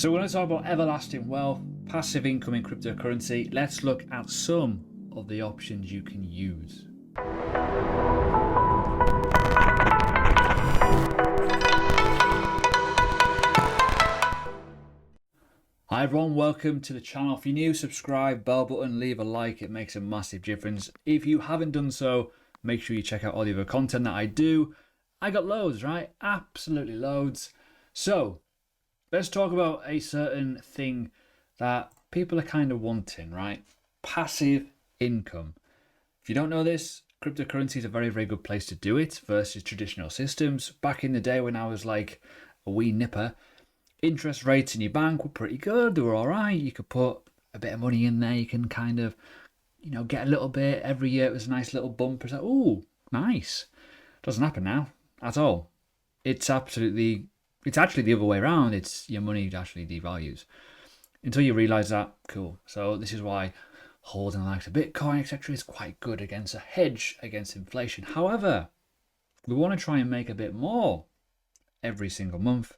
So we're going to talk about everlasting wealth, passive income in cryptocurrency. Let's look at some of the options you can use. Hi everyone, welcome to the channel. If you're new, subscribe, bell button, leave a like, it makes a massive difference. If you haven't done so, make sure you check out all the other content that I do. I got loads, right? Absolutely loads. So let's talk about a certain thing that people are kind of wanting, right? Passive income. If you don't know this, cryptocurrency is a very, very good place to do it versus traditional systems. Back in the day when I was like a wee nipper, interest rates in your bank were pretty good. They were all right. You could put a bit of money in there. You can kind of, get a little bit every year. It was a nice little bump. It's like, ooh, nice. Doesn't happen now at all. It's actually the other way around. It's your money actually devalues until you realize that. Cool. So this is why holding like a Bitcoin, etc., is quite good against a hedge against inflation. However, we want to try and make a bit more every single month,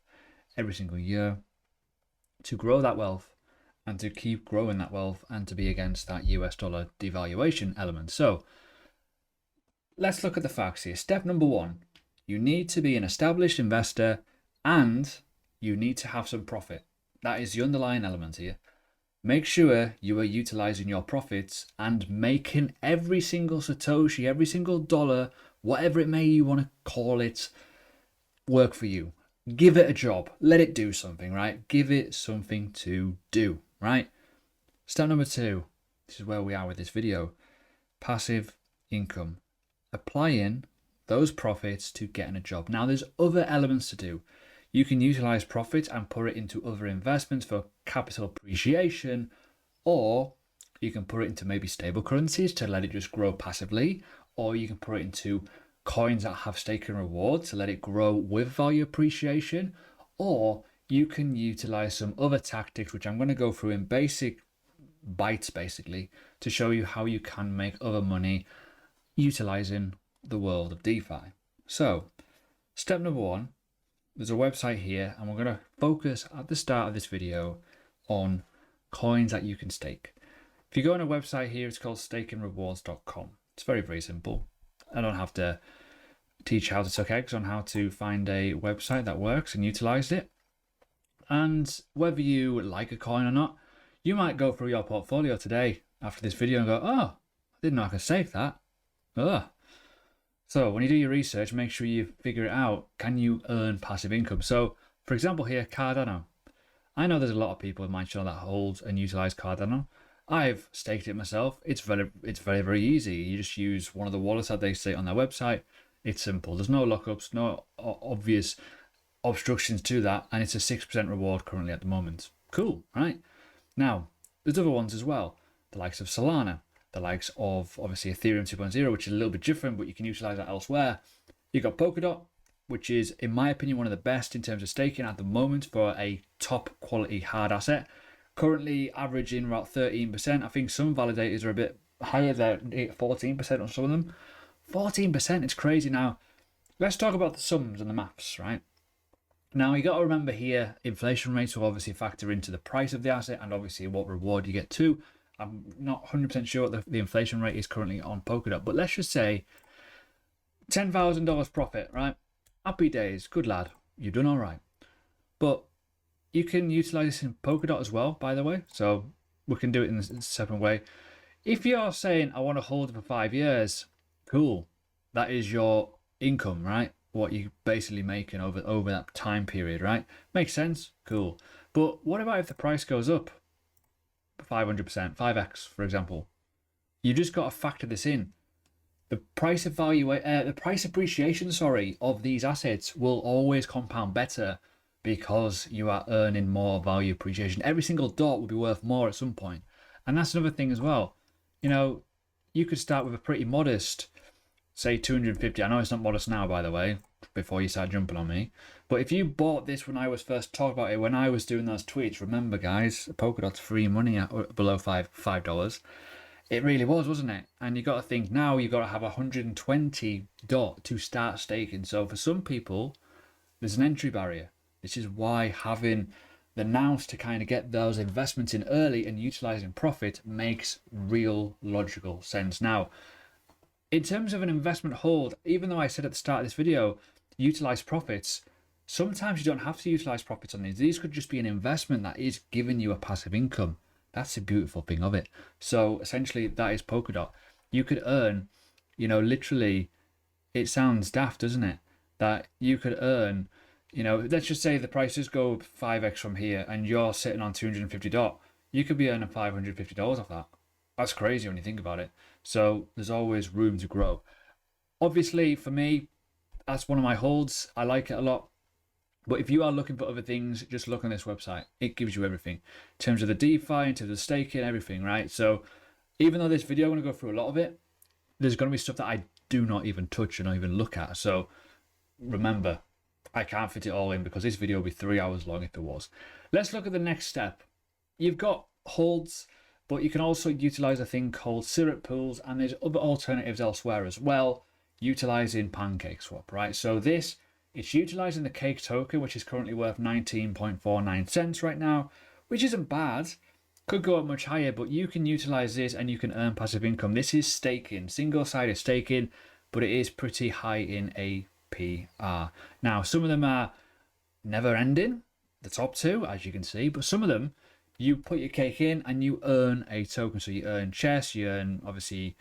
every single year, to grow that wealth and to keep growing that wealth and to be against that US dollar devaluation element. So let's look at the facts here. Step number one, you need to be an established investor and you need to have some profit. That is the underlying element here. Make sure you are utilizing your profits and making every single Satoshi, every single dollar, whatever it may you want to call it, work for you. Give it a job. Let it do something, right? Give it something to do, right? Step number two, this is where we are with this video. Passive income. Applying those profits to getting a job. Now, there's other elements to do. You can utilize profits and put it into other investments for capital appreciation, or you can put it into maybe stable currencies to let it just grow passively, or you can put it into coins that have stake and reward to let it grow with value appreciation, or you can utilize some other tactics, which I'm going to go through in basic bites basically to show you how you can make other money utilizing the world of DeFi. So step number one, there's a website here and we're going to focus at the start of this video on coins that you can stake. If you go on a website here, it's called stakeandrewards.com. It's very, very simple. I don't have to teach how to suck eggs on how to find a website that works and utilize it. And whether you like a coin or not, you might go through your portfolio today after this video and go, oh, I didn't know I could save that. Ugh. So when you do your research, make sure you figure it out. Can you earn passive income? So for example here, Cardano. I know there's a lot of people in my channel that hold and utilize Cardano. I've staked it myself. It's very, very easy. You just use one of the wallets that they say on their website. It's simple. There's no lockups, no obvious obstructions to that. And it's a 6% reward currently at the moment. Cool, right? Now, there's other ones as well. The likes of Solana, the likes of obviously Ethereum 2.0, which is a little bit different, but you can utilize that elsewhere. You got Polkadot, which is, in my opinion, one of the best in terms of staking at the moment for a top quality hard asset. Currently averaging about 13%. I think some validators are a bit higher there, 14% on some of them. 14%, it's crazy. Now, let's talk about the sums and the maths, right? Now, you got to remember here, inflation rates will obviously factor into the price of the asset and obviously what reward you get too. I'm not 100% sure what the inflation rate is currently on Polkadot, but let's just say $10,000 profit, right? Happy days, good lad, you've done all right. But you can utilize this in Polkadot as well, by the way, so we can do it in a separate way. If you're saying, I want to hold it for 5 years, cool. That is your income, right? What you're basically making over that time period, right? Makes sense, cool. But what about if the price goes up 500%, 5x, for example? You just got to factor this in. The price appreciation, of these assets will always compound better because you are earning more value appreciation. Every single dot will be worth more at some point. And that's another thing as well. You could start with a pretty modest, say 250. I know it's not modest now, by the way, before you start jumping on me. But if you bought this when I was first talking about it, when I was doing those tweets, remember guys, Polkadot's free money at below $5. It really was, wasn't it? And you got to think now you've got to have 120 dot to start staking. So for some people, there's an entry barrier. This is why having the nous to kind of get those investments in early and utilizing profit makes real logical sense. Now, in terms of an investment hold, even though I said at the start of this video, utilize profits, sometimes you don't have to utilize profits on these. These could just be an investment that is giving you a passive income. That's the beautiful thing of it. So essentially that is Polkadot. You could earn, literally, it sounds daft, doesn't it? That you could earn, let's just say the prices go 5x from here and you're sitting on 250 dot. You could be earning $550 off that. That's crazy when you think about it. So there's always room to grow. Obviously, for me, that's one of my holds. I like it a lot. But if you are looking for other things, just look on this website. It gives you everything. In terms of the DeFi, in terms of staking, everything, right? So even though this video, I'm going to go through a lot of it, there's going to be stuff that I do not even touch and not even look at. So remember, I can't fit it all in because this video would be 3 hours long if it was. Let's look at the next step. You've got holds, but you can also utilize a thing called syrup pools, and there's other alternatives elsewhere as well, utilizing PancakeSwap, right? So it's utilizing the Cake token, which is currently worth 19.49 cents right now, which isn't bad. Could go up much higher, but you can utilize this and you can earn passive income. This is staking, single-sided staking, but it is pretty high in APR. Now, some of them are never ending, the top two, as you can see, but some of them, you put your cake in and you earn a token. So you earn chess, you earn obviously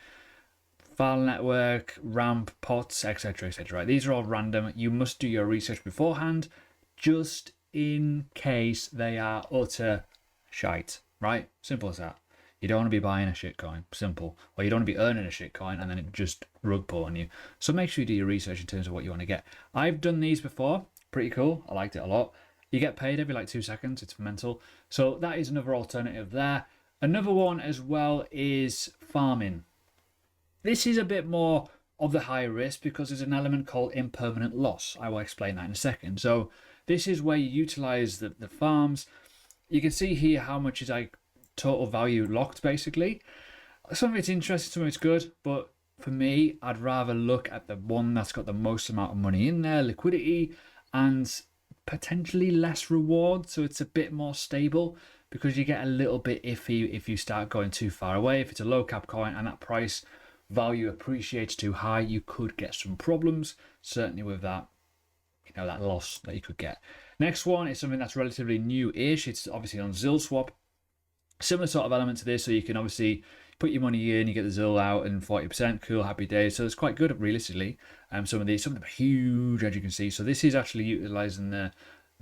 file network, ramp, pots, etc, etc. Right? These are all random. You must do your research beforehand, just in case they are utter shite. Right? Simple as that. You don't want to be buying a shitcoin. Simple. Or you don't want to be earning a shitcoin and then it just rug pull on you. So make sure you do your research in terms of what you want to get. I've done these before. Pretty cool. I liked it a lot. You get paid every like 2 seconds. It's mental. So that is another alternative there. Another one as well is farming. This is a bit more of the high risk because there's an element called impermanent loss. I will explain that in a second. So this is where you utilize the farms. You can see here how much is like total value locked basically. Some of it's interesting, some of it's good, but for me, I'd rather look at the one that's got the most amount of money in there, liquidity, and potentially less reward, so it's a bit more stable, because you get a little bit iffy if you start going too far away. If it's a low cap coin and that price value appreciates too high, you could get some problems, certainly with that, that loss that you could get. Next one is something that's relatively new-ish. It's obviously on Zilswap. Similar sort of element to this, so you can obviously put your money in, you get the Zil out, and 40%, cool, happy days. So it's quite good, realistically. Some of them are huge, as you can see. So this is actually utilizing the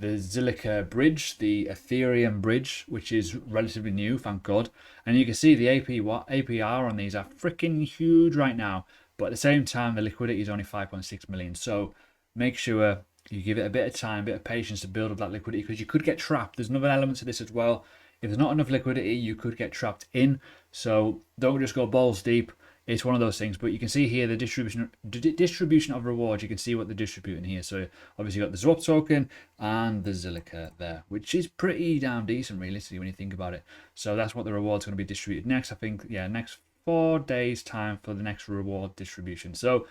Zilliqa bridge, the Ethereum bridge, which is relatively new, thank God. And you can see the APR on these are freaking huge right now. But at the same time, the liquidity is only 5.6 million. So make sure you give it a bit of time, a bit of patience to build up that liquidity, because you could get trapped. There's another element to this as well. If there's not enough liquidity, you could get trapped in. So don't just go balls deep. It's one of those things. But you can see here the distribution of rewards. You can see what they're distributing here. So obviously you got the Zwap token and the Zilliqa there, which is pretty damn decent realistically when you think about it. So that's what the reward's going to be distributed next. I think, yeah, next 4 days time for the next reward distribution. So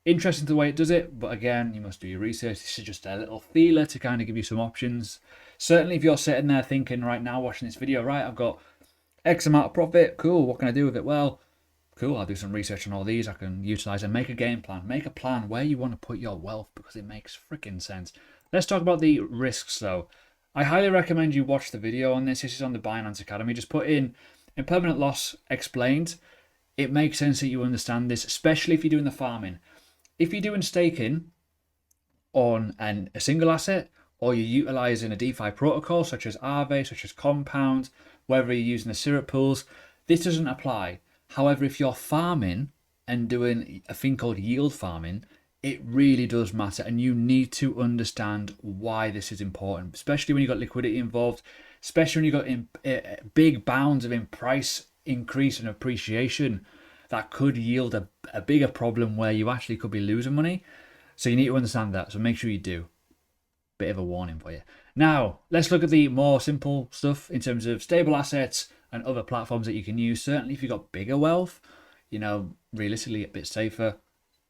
interesting the way it does it, but again, you must do your research. This is just a little feeler to kind of give you some options. Certainly if you're sitting there thinking right now, watching this video, right, I've got X amount of profit, cool, what can I do with it? Well, cool, I'll do some research on all these. I can utilize and make a game plan. Make a plan where you want to put your wealth, because it makes freaking sense. Let's talk about the risks though. I highly recommend you watch the video on this. This is on the Binance Academy. Just put in impermanent loss explained. It makes sense that you understand this, especially if you're doing the farming. If you're doing staking on a single asset, or you're utilizing a DeFi protocol such as Aave, such as Compound, whether you're using the syrup pools, this doesn't apply. However, if you're farming and doing a thing called yield farming, it really does matter, and you need to understand why this is important, especially when you've got liquidity involved, especially when you've got big bounds of price increase and appreciation that could yield a bigger problem where you actually could be losing money. So you need to understand that, so make sure you do. Bit of a warning for you. Now, let's look at the more simple stuff in terms of stable assets and other platforms that you can use. Certainly if you've got bigger wealth, realistically a bit safer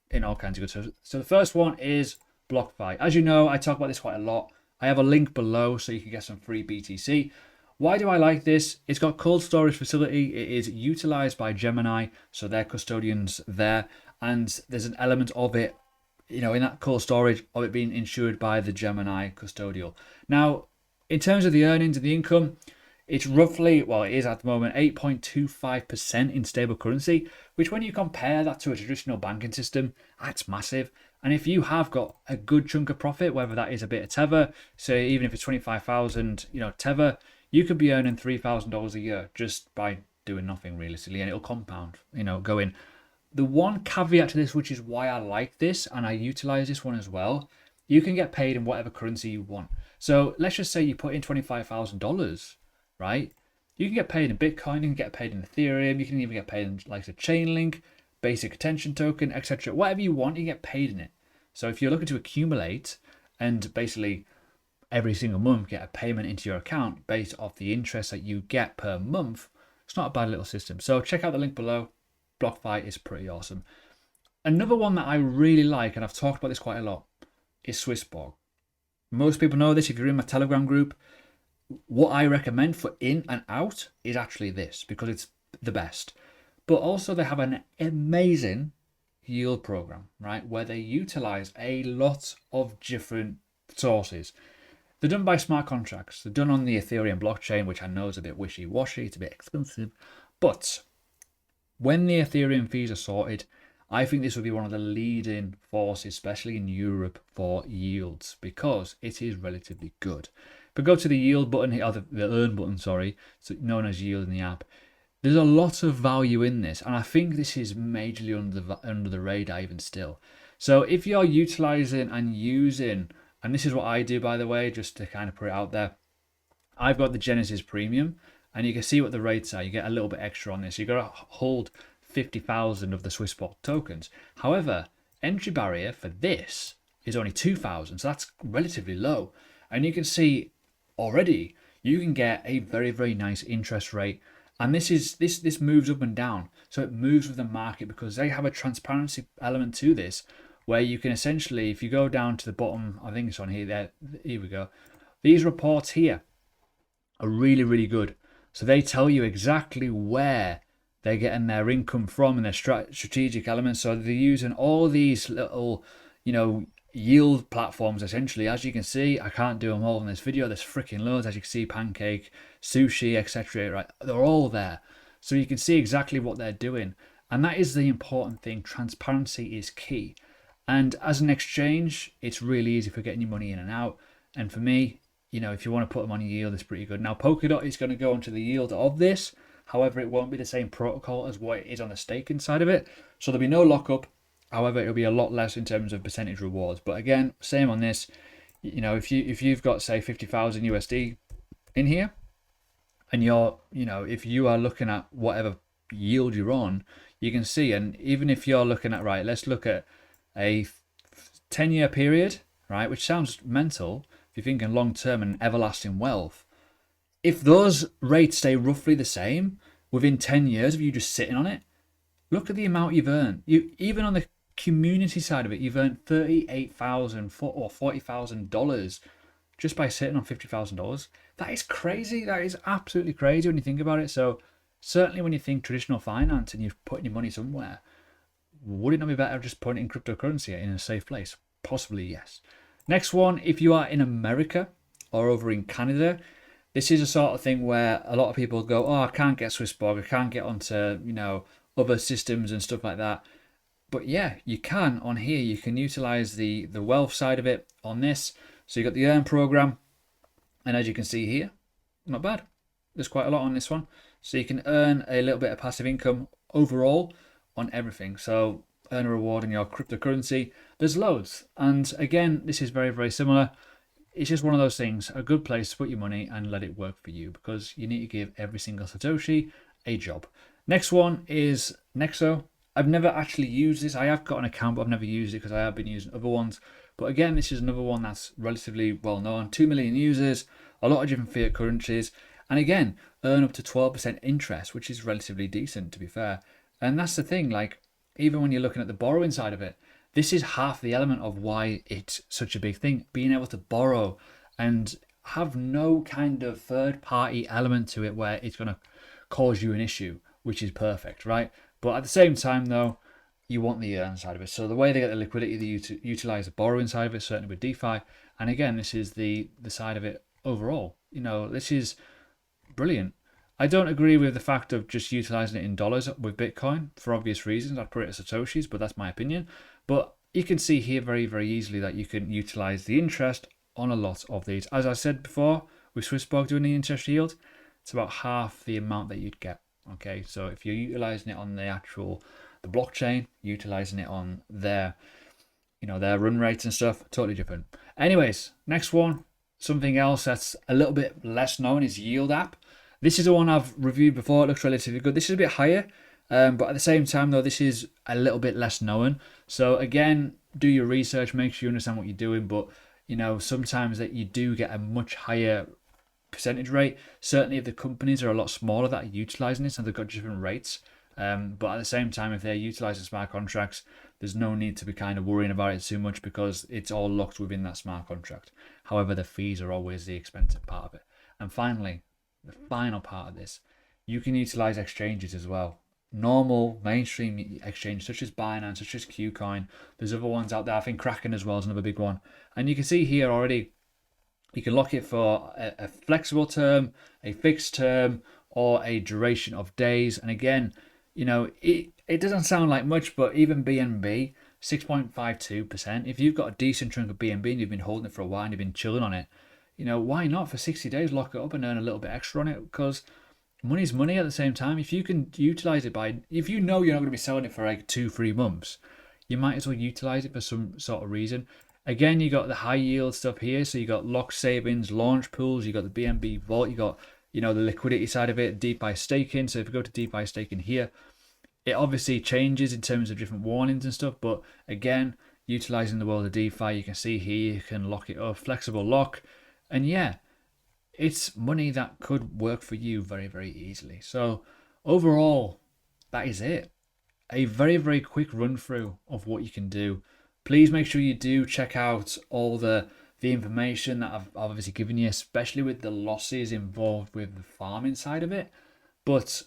in all kinds of good stuff. So the first one is BlockFi. As you know, I talk about this quite a lot. I have a link below so you can get some free BTC. Why do I like this? It's got cold storage facility. It is utilized by Gemini, so they're custodians there, and there's an element of it, in that cold storage of it being insured by the Gemini custodial. Now, in terms of the earnings and the income, it's roughly, well, it is at the moment 8.25% in stable currency, which when you compare that to a traditional banking system, that's massive. And if you have got a good chunk of profit, whether that is a bit of Tether, so even if it's 25,000, Tether, you could be earning $3,000 a year just by doing nothing realistically, and it'll compound, going. The one caveat to this, which is why I like this and I utilize this one as well, you can get paid in whatever currency you want. So let's just say you put in $25,000, right? You can get paid in Bitcoin, you can get paid in Ethereum, you can even get paid in like a Chainlink, basic attention token, etc. Whatever you want, you get paid in it. So if you're looking to accumulate and basically every single month get a payment into your account based off the interest that you get per month, it's not a bad little system. So check out the link below. BlockFi is pretty awesome. Another one that I really like, and I've talked about this quite a lot, is Swissborg. Most people know this if you're in my Telegram group. What I recommend for in and out is actually this, because it's the best. But also they have an amazing yield program, right, where they utilize a lot of different sources. They're done by smart contracts. They're done on the Ethereum blockchain, which I know is a bit wishy-washy, it's a bit expensive. But when the Ethereum fees are sorted, I think this will be one of the leading forces, especially in Europe, for yields, because it is relatively good. But go to the yield button here, or the earn button, sorry, so known as yield in the app. There's a lot of value in this, and I think this is majorly under the radar even still. So if you're utilizing and using, and this is what I do, by the way, just to kind of put it out there, I've got the Genesis Premium, and you can see what the rates are. You get a little bit extra on this. You've got to hold 50,000 of the Swissborg tokens. However, entry barrier for this is only 2,000, so that's relatively low. And you can see already you can get a very, very nice interest rate. And this moves up and down. So it moves with the market because they have a transparency element to this, where you can essentially, if you go down to the bottom, I think it's on here, here we go. These reports here are really, really good. So they tell you exactly where they're getting their income from and their strategic elements. So they're using all these little, yield platforms essentially. As you can see, I can't do them all in this video. There's freaking loads. As you can see, Pancake, Sushi, etc. Right, they're all there. So you can see exactly what they're doing. And that is the important thing. Transparency is key. And as an exchange, it's really easy for getting your money in and out. And for me, if you want to put them on your yield, it's pretty good. Now, Polkadot is going to go onto the yield of this. However, it won't be the same protocol as what it is on the staking side of it. So there'll be no lockup. However, it'll be a lot less in terms of percentage rewards. But again, same on this. If you've got, say, 50,000 USD in here, and if you are looking at whatever yield you're on, you can see. And even if you're looking at, right, let's look at a 10-year period, right, which sounds mental if you're thinking long-term and everlasting wealth. If those rates stay roughly the same within 10 years of you just sitting on it, look at the amount you've earned. Even on the community side of it, you've earned $38,000 or $40,000 just by sitting on $50,000. That is crazy. That is absolutely crazy when you think about it. So certainly when you think traditional finance and you're putting your money somewhere, would it not be better just putting it in cryptocurrency in a safe place? Possibly, yes. Next one, if you are in America or over in Canada, this is a sort of thing where a lot of people go, oh, I can't get Swissborg, I can't get onto, other systems and stuff like that. But yeah, you can on here. You can utilize the wealth side of it on this. So you got the earn program, and as you can see here, not bad. There's quite a lot on this one. So you can earn a little bit of passive income overall on everything. So earn a reward in your cryptocurrency. There's loads. And again, this is very, very similar. It's just one of those things, a good place to put your money and let it work for you, because you need to give every single Satoshi a job. Next one is Nexo. I've never actually used this. I have got an account, but I've never used it because I have been using other ones. But again, this is another one that's relatively well known. 2 million users, a lot of different fiat currencies. And again, earn up to 12% interest, which is relatively decent, to be fair. And that's the thing, like, even when you're looking at the borrowing side of it, this is half the element of why it's such a big thing. Being able to borrow and have no kind of third party element to it where it's going to cause you an issue, which is perfect, right? But at the same time, though, you want the earn side of it. So the way they get the liquidity, they utilize the borrowing side of it, certainly with DeFi. And again, this is the side of it overall. This is brilliant. I don't agree with the fact of just utilizing it in dollars with Bitcoin for obvious reasons. I'd put it as Satoshis, but that's my opinion. But you can see here very, very easily that you can utilize the interest on a lot of these. As I said before, with Swissborg doing the interest yield, it's about half the amount that you'd get. Okay, so if you're utilizing it on the blockchain, utilizing it on their run rates and stuff, totally different. Anyways, next one, something else that's a little bit less known is Yield App. This is the one I've reviewed before. It looks relatively good. This is a bit higher, but at the same time, though, this is a little bit less known. So again, do your research, make sure you understand what you're doing. But sometimes that you do get a much higher percentage rate. Certainly, if the companies are a lot smaller that are utilizing this and they've got different rates. But at the same time, if they're utilizing smart contracts, there's no need to be kind of worrying about it too much because it's all locked within that smart contract. However, the fees are always the expensive part of it. And finally, the final part of this, you can utilize exchanges as well. Normal mainstream exchanges such as Binance, such as Qcoin. There's other ones out there. I think Kraken as well is another big one. And you can see here already, you can lock it for a flexible term, a fixed term, or a duration of days. And again, it doesn't sound like much, but even BNB, 6.52%. If you've got a decent chunk of BNB and you've been holding it for a while and you've been chilling on it, why not for 60 days lock it up and earn a little bit extra on it? Because money's money at the same time. If you can utilize it if you're not going to be selling it for like 2-3 months, you might as well utilize it for some sort of reason. Again, you got the high yield stuff here. So you got lock savings, launch pools, you got the BNB vault, you got, the liquidity side of it, DeFi staking. So if we go to DeFi staking here, it obviously changes in terms of different warnings and stuff. But again, utilizing the world of DeFi, you can see here, you can lock it up, flexible lock. And yeah, it's money that could work for you very, very easily. So overall, that is it. A very, very quick run through of what you can do. Please make sure you do check out all the information that I've obviously given you, especially with the losses involved with the farming side of it. But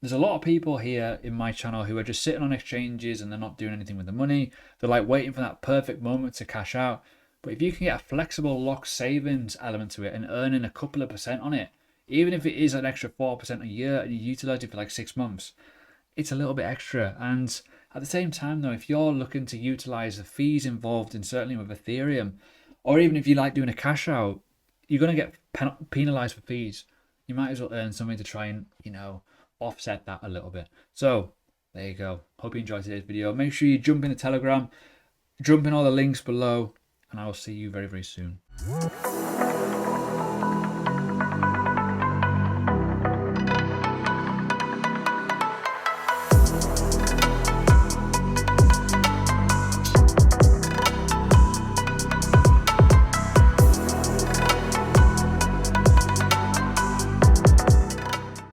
there's a lot of people here in my channel who are just sitting on exchanges and they're not doing anything with the money. They're like waiting for that perfect moment to cash out. But if you can get a flexible lock savings element to it and earning a couple of percent on it, even if it is an extra 4% a year and you utilize it for like 6 months, it's a little bit extra. And at the same time, though, if you're looking to utilize the fees involved in certainly with Ethereum, or even if you like doing a cash out, you're going to get penalized for fees. You might as well earn something to try and, offset that a little bit. So there you go. Hope you enjoyed today's video. Make sure you jump in the Telegram, jump in all the links below, and I will see you very, very soon.